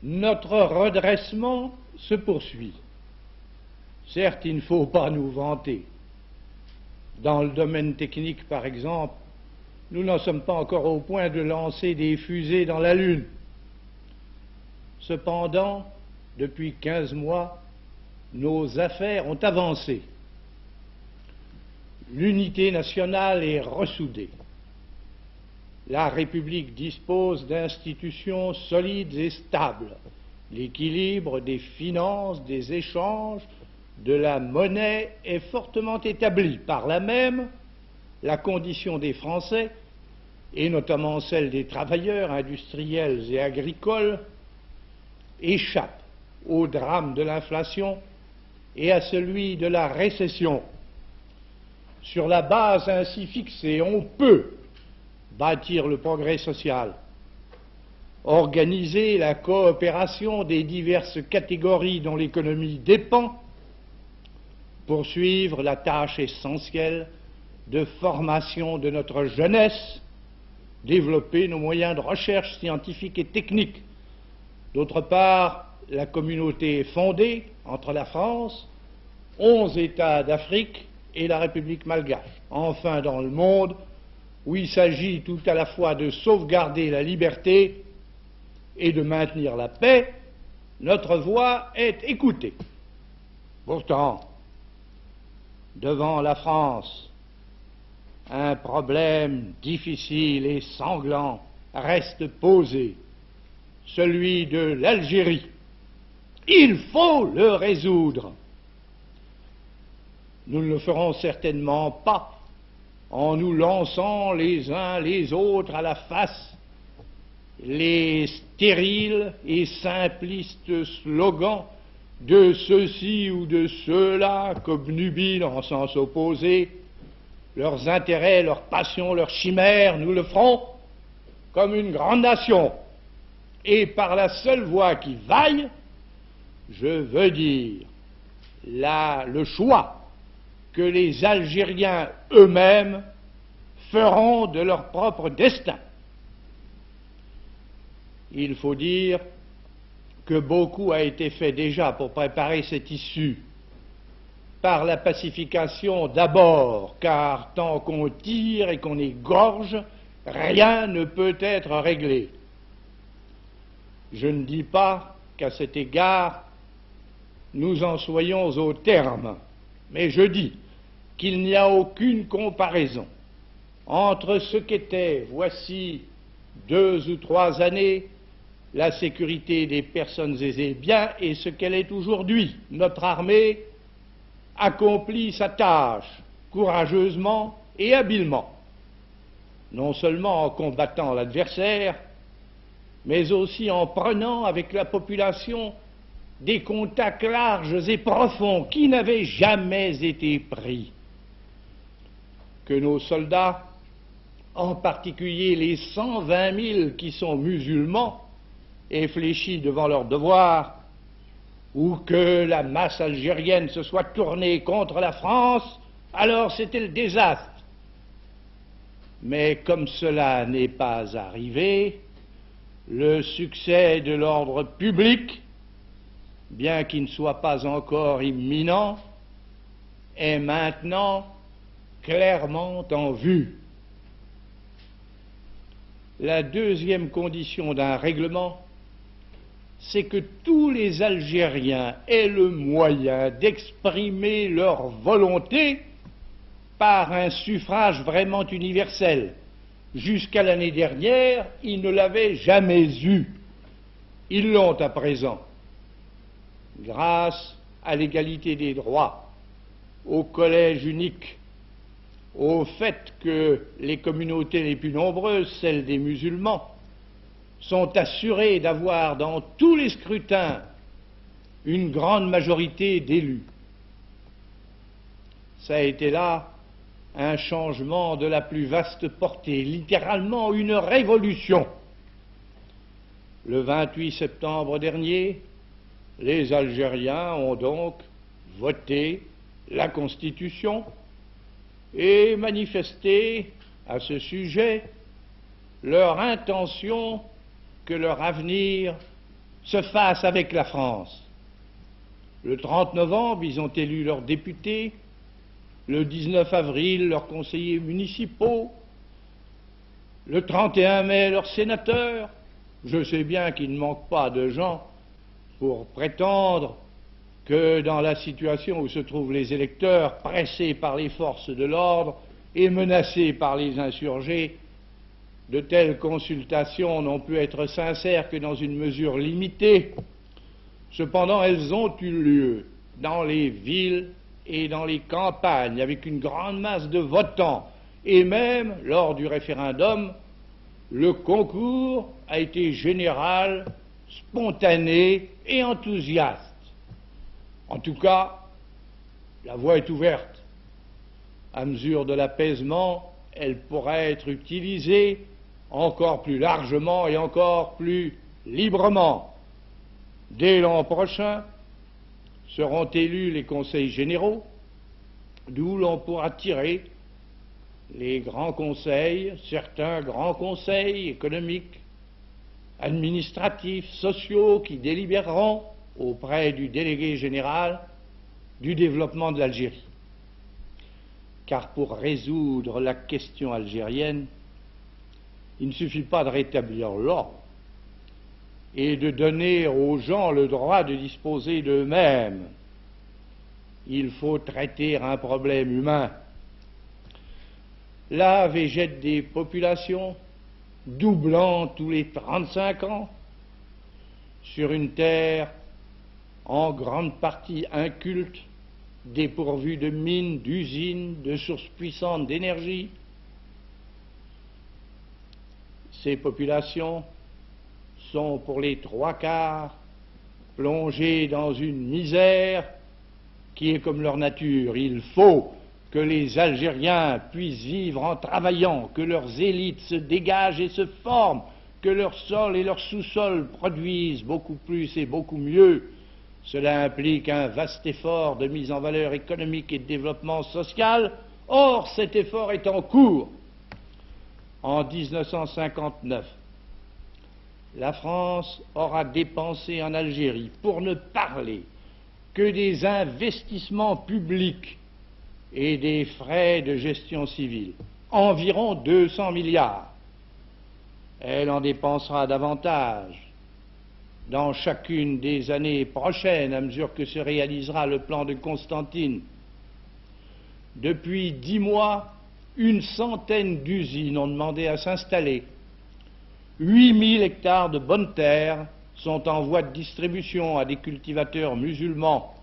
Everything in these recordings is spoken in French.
Notre redressement se poursuit. Certes, il ne faut pas nous vanter. Dans le domaine technique, par exemple, nous n'en sommes pas encore au point de lancer des fusées dans la Lune. Cependant, depuis 15 mois, nos affaires ont avancé. L'unité nationale est ressoudée. La République dispose d'institutions solides et stables. L'équilibre des finances, des échanges, de la monnaie est fortement établi. Par là même, la condition des Français, et notamment celle des travailleurs industriels et agricoles, échappe au drame de l'inflation et à celui de la récession. Sur la base ainsi fixée, on peut bâtir le progrès social, organiser la coopération des diverses catégories dont l'économie dépend, poursuivre la tâche essentielle de formation de notre jeunesse, développer nos moyens de recherche scientifique et technique. D'autre part, la communauté est fondée entre la France, 11 États d'Afrique et la République malgache. Enfin, dans le monde, où il s'agit tout à la fois de sauvegarder la liberté et de maintenir la paix, notre voix est écoutée. Pourtant, devant la France, un problème difficile et sanglant reste posé, celui de l'Algérie. Il faut le résoudre. Nous ne le ferons certainement pas en nous lançant les uns les autres à la face les stériles et simplistes slogans de ceux-ci ou de ceux-là qu'obnubilent en sens opposé leurs intérêts, leurs passions, leurs chimères. Nous le ferons comme une grande nation et par la seule voie qui vaille, je veux dire le choix que les Algériens eux-mêmes feront de leur propre destin. Il faut dire que beaucoup a été fait déjà pour préparer cette issue. Par la pacification d'abord, car tant qu'on tire et qu'on égorge, rien ne peut être réglé. Je ne dis pas qu'à cet égard, nous en soyons au terme, mais je dis qu'il n'y a aucune comparaison entre ce qu'était, voici 2 ou 3 années, la sécurité des personnes et des biens et ce qu'elle est aujourd'hui. Notre armée accomplit sa tâche courageusement et habilement, non seulement en combattant l'adversaire, mais aussi en prenant avec la population des contacts larges et profonds qui n'avaient jamais été pris. Que nos soldats, en particulier les 120 000 qui sont musulmans et fléchis devant leur devoir, ou que la masse algérienne se soit tournée contre la France, alors c'était le désastre. Mais comme cela n'est pas arrivé, le succès de l'ordre public, bien qu'il ne soit pas encore imminent, est maintenant clairement en vue. La deuxième condition d'un règlement, c'est que tous les Algériens aient le moyen d'exprimer leur volonté par un suffrage vraiment universel. Jusqu'à l'année dernière, ils ne l'avaient jamais eu. Ils l'ont à présent, grâce à l'égalité des droits, au collège unique, au fait que les communautés les plus nombreuses, celles des musulmans, sont assurées d'avoir dans tous les scrutins une grande majorité d'élus. Ça a été là un changement de la plus vaste portée, littéralement une révolution. Le 28 septembre dernier, les Algériens ont donc voté la Constitution et manifesté à ce sujet leur intention que leur avenir se fasse avec la France. Le 30 novembre, ils ont élu leurs députés, le 19 avril, leurs conseillers municipaux, le 31 mai, leurs sénateurs. Je sais bien qu'il ne manque pas de gens pour prétendre que dans la situation où se trouvent les électeurs, pressés par les forces de l'ordre et menacés par les insurgés, de telles consultations n'ont pu être sincères que dans une mesure limitée. Cependant, elles ont eu lieu dans les villes et dans les campagnes, avec une grande masse de votants. Et même, lors du référendum, le concours a été général, spontané et enthousiaste. En tout cas, la voie est ouverte. À mesure de l'apaisement, elle pourra être utilisée encore plus largement et encore plus librement. Dès l'an prochain seront élus les conseils généraux, d'où l'on pourra tirer les grands conseils, certains grands conseils économiques, administratifs, sociaux, qui délibéreront auprès du délégué général du développement de l'Algérie. Car pour résoudre la question algérienne, il ne suffit pas de rétablir l'ordre et de donner aux gens le droit de disposer d'eux-mêmes. Il faut traiter un problème humain. Là végètent des populations doublant tous les 35 ans sur une terre en grande partie inculte, dépourvue de mines, d'usines, de sources puissantes d'énergie. Ces populations sont pour les trois quarts plongées dans une misère qui est comme leur nature. Il faut que les Algériens puissent vivre en travaillant, que leurs élites se dégagent et se forment, que leur sol et leur sous-sol produisent beaucoup plus et beaucoup mieux. Cela implique un vaste effort de mise en valeur économique et de développement social. Or, cet effort est en cours. En 1959, la France aura dépensé en Algérie, pour ne parler que des investissements publics et des frais de gestion civile, environ 200 milliards. Elle en dépensera davantage dans chacune des années prochaines, à mesure que se réalisera le plan de Constantine. Depuis 10 mois, une centaine d'usines ont demandé à s'installer. 8000 hectares de bonnes terres sont en voie de distribution à des cultivateurs musulmans.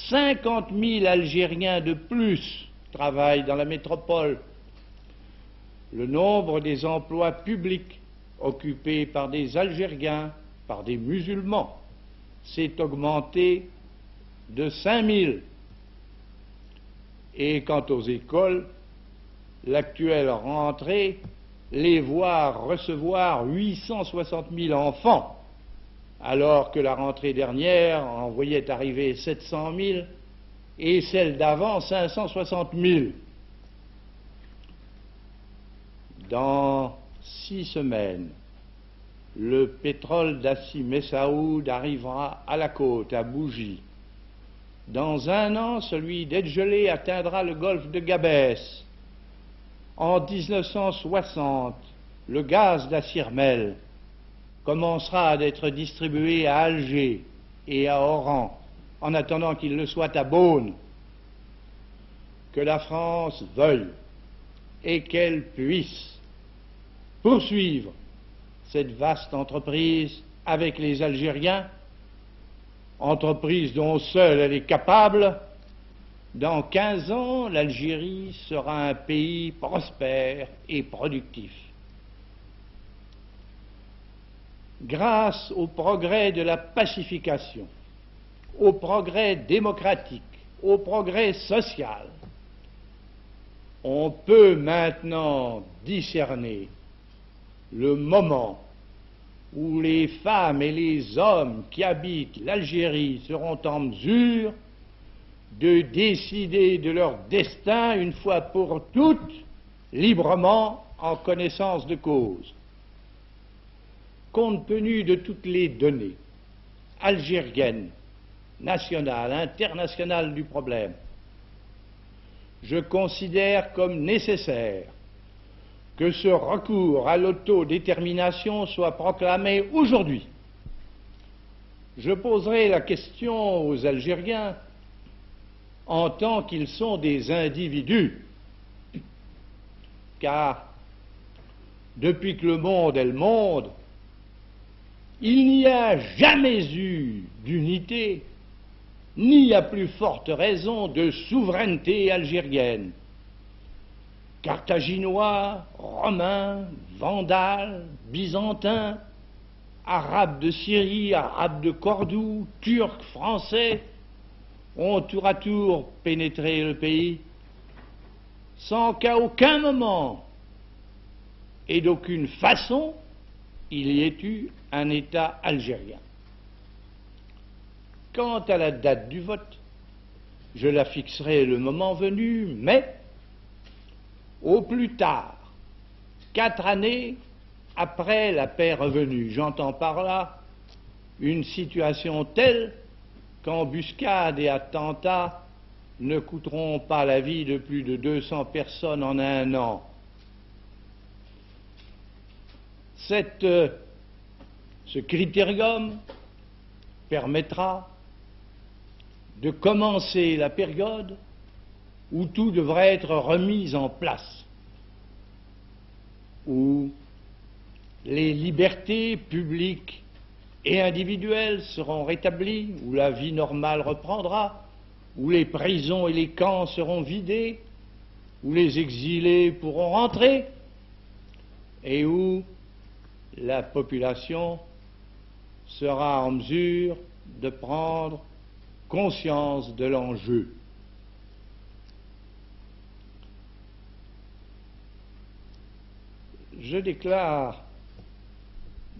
50 000 Algériens de plus travaillent dans la métropole. Le nombre des emplois publics occupés par des Algériens, par des musulmans, s'est augmenté de 5 000. Et quant aux écoles, l'actuelle rentrée les voit recevoir 860 000 enfants, alors que la rentrée dernière en voyait arriver 700 000 et celle d'avant 560 000. Dans 6 semaines, le pétrole d'Assi Messaoud arrivera à la côte, à Bougie. Dans 1 an, celui d'Edgelé atteindra le golfe de Gabès. En 1960, le gaz d'Assirmel commencera d'être distribué à Alger et à Oran, en attendant qu'il le soit à Beaune. Que la France veuille et qu'elle puisse poursuivre cette vaste entreprise avec les Algériens, entreprise dont seule elle est capable. Dans 15 ans, l'Algérie sera un pays prospère et productif. Grâce au progrès de la pacification, au progrès démocratique, au progrès social, on peut maintenant discerner le moment où les femmes et les hommes qui habitent l'Algérie seront en mesure de décider de leur destin une fois pour toutes, librement, en connaissance de cause. compte tenu de toutes les données algériennes, nationales, internationales du problème, je considère comme nécessaire que ce recours à l'autodétermination soit proclamé aujourd'hui. Je poserai la question aux Algériens en tant qu'ils sont des individus, car depuis que le monde est le monde, il n'y a jamais eu d'unité, ni à plus forte raison de souveraineté algérienne. Carthaginois, Romains, Vandales, Byzantins, Arabes de Syrie, Arabes de Cordoue, Turcs, Français, ont tour à tour pénétré le pays sans qu'à aucun moment et d'aucune façon il y ait eu un État algérien. Quant à la date du vote, je la fixerai le moment venu, mais au plus tard, 4 années après la paix revenue. J'entends par là une situation telle qu'embuscades et attentats ne coûteront pas la vie de plus de 200 personnes en un an. Ce critérium permettra de commencer la période où tout devrait être remis en place, où les libertés publiques et individuelles seront rétablies, où la vie normale reprendra, où les prisons et les camps seront vidés, où les exilés pourront rentrer et où la population sera en mesure de prendre conscience de l'enjeu. Je déclare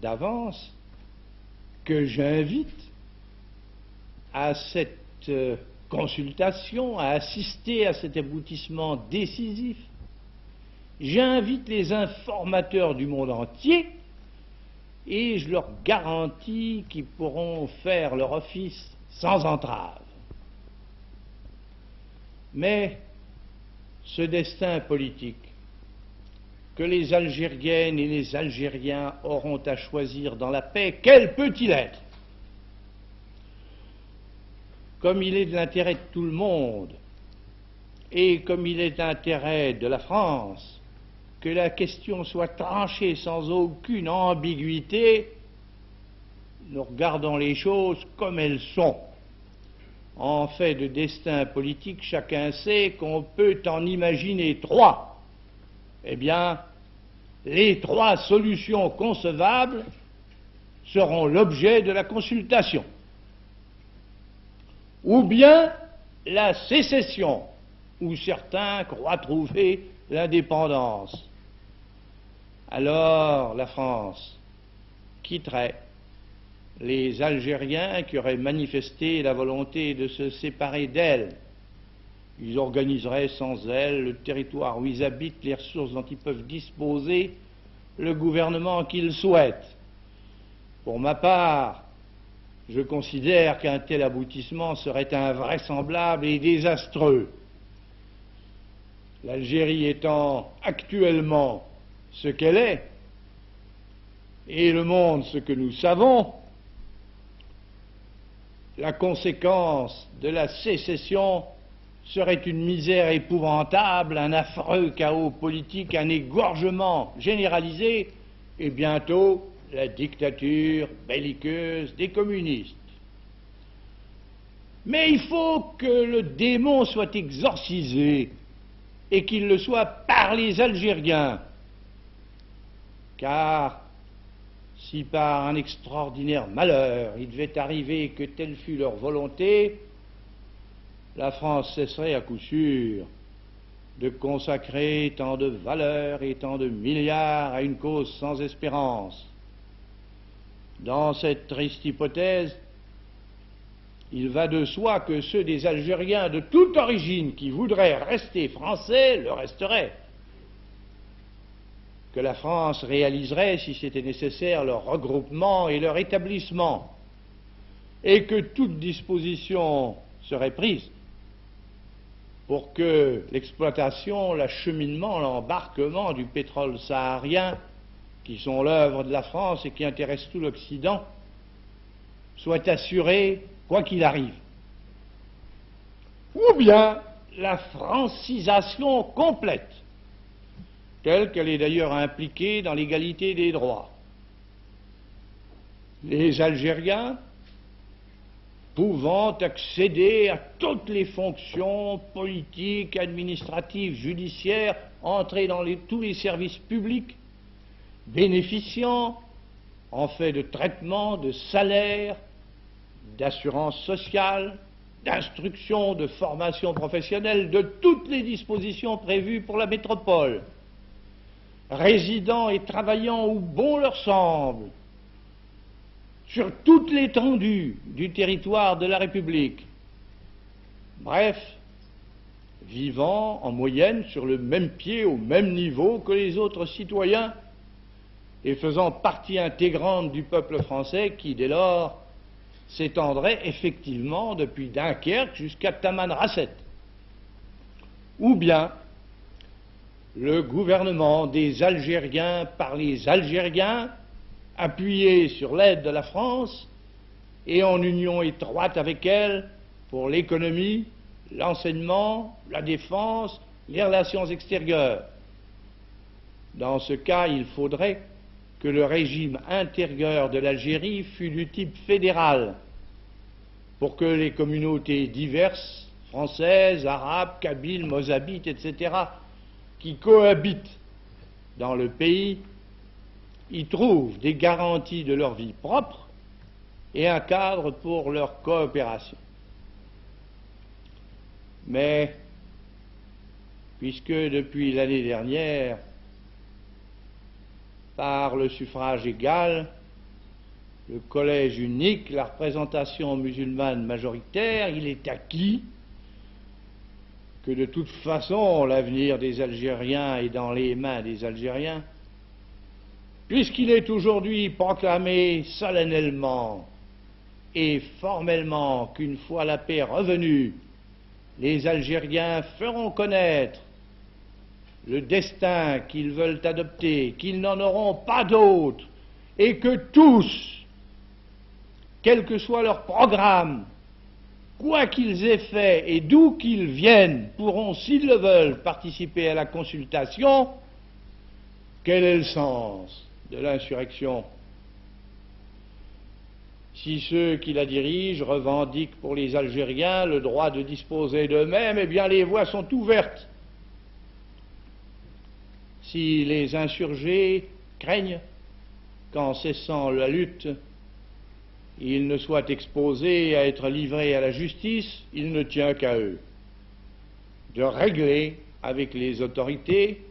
d'avance que j'invite à cette consultation, à assister à cet aboutissement décisif. J'invite les informateurs du monde entier et je leur garantis qu'ils pourront faire leur office sans entrave. Mais ce destin politique que les Algériennes et les Algériens auront à choisir dans la paix, quel peut-il être? Comme il est de l'intérêt de tout le monde, et comme il est d'intérêt de la France, que la question soit tranchée sans aucune ambiguïté, nous regardons les choses comme elles sont. En fait de destin politique, chacun sait qu'on peut en imaginer 3. Eh bien, les 3 solutions concevables seront l'objet de la consultation. Ou bien la sécession, où certains croient trouver l'indépendance. Alors la France quitterait les Algériens qui auraient manifesté la volonté de se séparer d'elle. Ils organiseraient sans elle le territoire où ils habitent, les ressources dont ils peuvent disposer, le gouvernement qu'ils souhaitent. Pour ma part, je considère qu'un tel aboutissement serait invraisemblable et désastreux. L'Algérie étant actuellement ce qu'elle est, et le monde ce que nous savons, la conséquence de la sécession serait une misère épouvantable, un affreux chaos politique, un égorgement généralisé et bientôt la dictature belliqueuse des communistes. Mais il faut que le démon soit exorcisé et qu'il le soit par les Algériens, car si par un extraordinaire malheur il devait arriver que telle fût leur volonté, la France cesserait à coup sûr de consacrer tant de valeurs et tant de milliards à une cause sans espérance. Dans cette triste hypothèse, il va de soi que ceux des Algériens de toute origine qui voudraient rester français le resteraient. que la France réaliserait, si c'était nécessaire, leur regroupement et leur établissement, et que toute disposition serait prise pour que l'exploitation, l'acheminement, l'embarquement du pétrole saharien, qui sont l'œuvre de la France et qui intéressent tout l'Occident, soit assuré quoi qu'il arrive. Ou bien la francisation complète, telle qu'elle est d'ailleurs impliquée dans l'égalité des droits. Les Algériens pouvant accéder à toutes les fonctions politiques, administratives, judiciaires, entrer dans tous les services publics, bénéficiant en fait de traitement, de salaire, d'assurance sociale, d'instruction, de formation professionnelle, de toutes les dispositions prévues pour la métropole, résidant et travaillant où bon leur semble, sur toute l'étendue du territoire de la République. Bref, vivant en moyenne sur le même pied, au même niveau que les autres citoyens, et faisant partie intégrante du peuple français qui, dès lors, s'étendrait effectivement depuis Dunkerque jusqu'à Tamanrasset. Ou bien le gouvernement des Algériens par les Algériens, appuyé sur l'aide de la France et en union étroite avec elle pour l'économie, l'enseignement, la défense, les relations extérieures. Dans ce cas, il faudrait que le régime intérieur de l'Algérie fût du type fédéral, pour que les communautés diverses, françaises, arabes, kabyles, mozabites, etc., qui cohabitent dans le pays, y trouvent des garanties de leur vie propre et un cadre pour leur coopération. Mais, puisque depuis l'année dernière, par le suffrage égal, le collège unique, la représentation musulmane majoritaire, il est acquis que de toute façon l'avenir des Algériens est dans les mains des Algériens, puisqu'il est aujourd'hui proclamé solennellement et formellement qu'une fois la paix revenue, les Algériens feront connaître le destin qu'ils veulent adopter, qu'ils n'en auront pas d'autre, et que tous, quel que soit leur programme, quoi qu'ils aient fait et d'où qu'ils viennent, pourront, s'ils le veulent, participer à la consultation. Quel est le sens de l'insurrection? Si ceux qui la dirigent revendiquent pour les Algériens le droit de disposer d'eux-mêmes, eh bien les voies sont ouvertes. Si les insurgés craignent qu'en cessant la lutte, ils ne soient exposés à être livrés à la justice, il ne tient qu'à eux de régler avec les autorités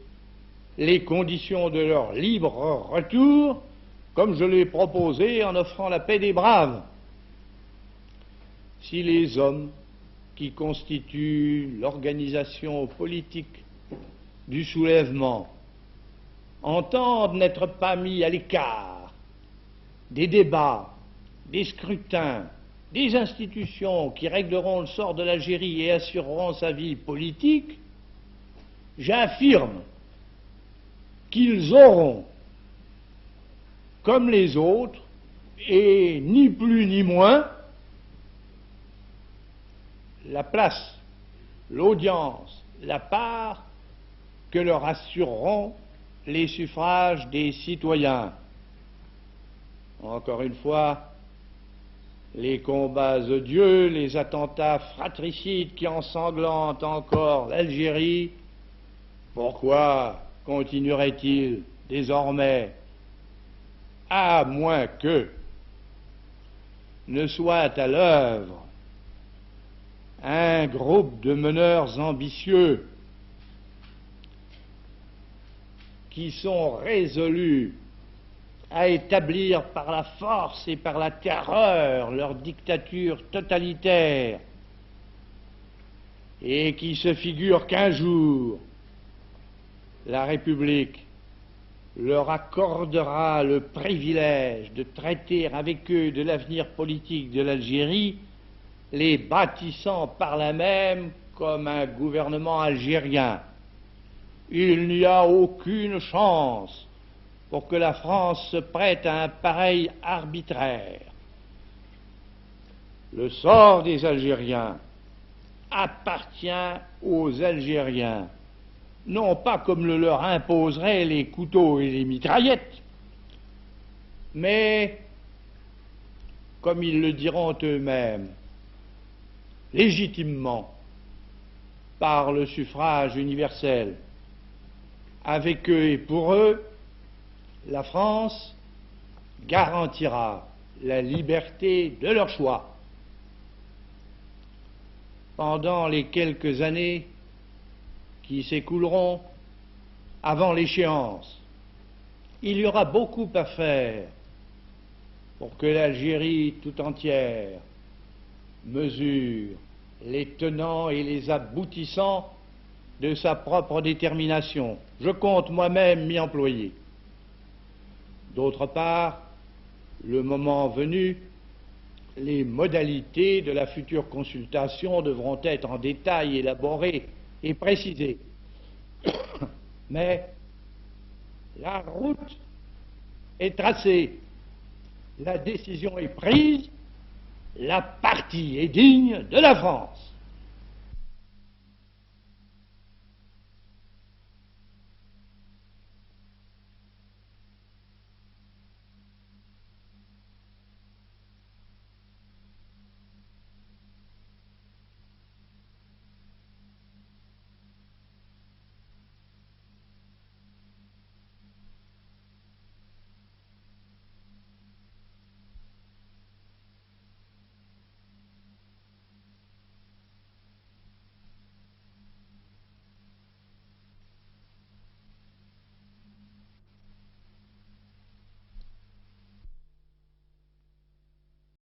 les conditions de leur libre retour, comme je l'ai proposé en offrant la paix des braves. Si les hommes qui constituent l'organisation politique du soulèvement entendent n'être pas mis à l'écart des débats, des scrutins, des institutions qui régleront le sort de l'Algérie et assureront sa vie politique, j'affirme qu'ils auront, comme les autres, et ni plus ni moins, la place, l'audience, la part que leur assureront les suffrages des citoyens. Encore une fois, les combats odieux, les attentats fratricides qui ensanglantent encore l'Algérie, pourquoi continueraient-ils désormais, à moins que ne soit à l'œuvre un groupe de meneurs ambitieux qui sont résolus à établir par la force et par la terreur leur dictature totalitaire, et qui se figurent qu'un jour la République leur accordera le privilège de traiter avec eux de l'avenir politique de l'Algérie, les bâtissant par là même comme un gouvernement algérien. Il n'y a aucune chance pour que la France se prête à un pareil arbitraire. Le sort des Algériens appartient aux Algériens, non pas comme le leur imposeraient les couteaux et les mitraillettes, mais, comme ils le diront eux-mêmes, légitimement, par le suffrage universel. Avec eux et pour eux, la France garantira la liberté de leur choix. Pendant les quelques années qui s'écouleront avant l'échéance, il y aura beaucoup à faire pour que l'Algérie tout entière mesure les tenants et les aboutissants de sa propre détermination. Je compte moi-même m'y employer. D'autre part, le moment venu, les modalités de la future consultation devront être en détail élaborées et précisées. Mais la route est tracée, la décision est prise, la partie est digne de la France.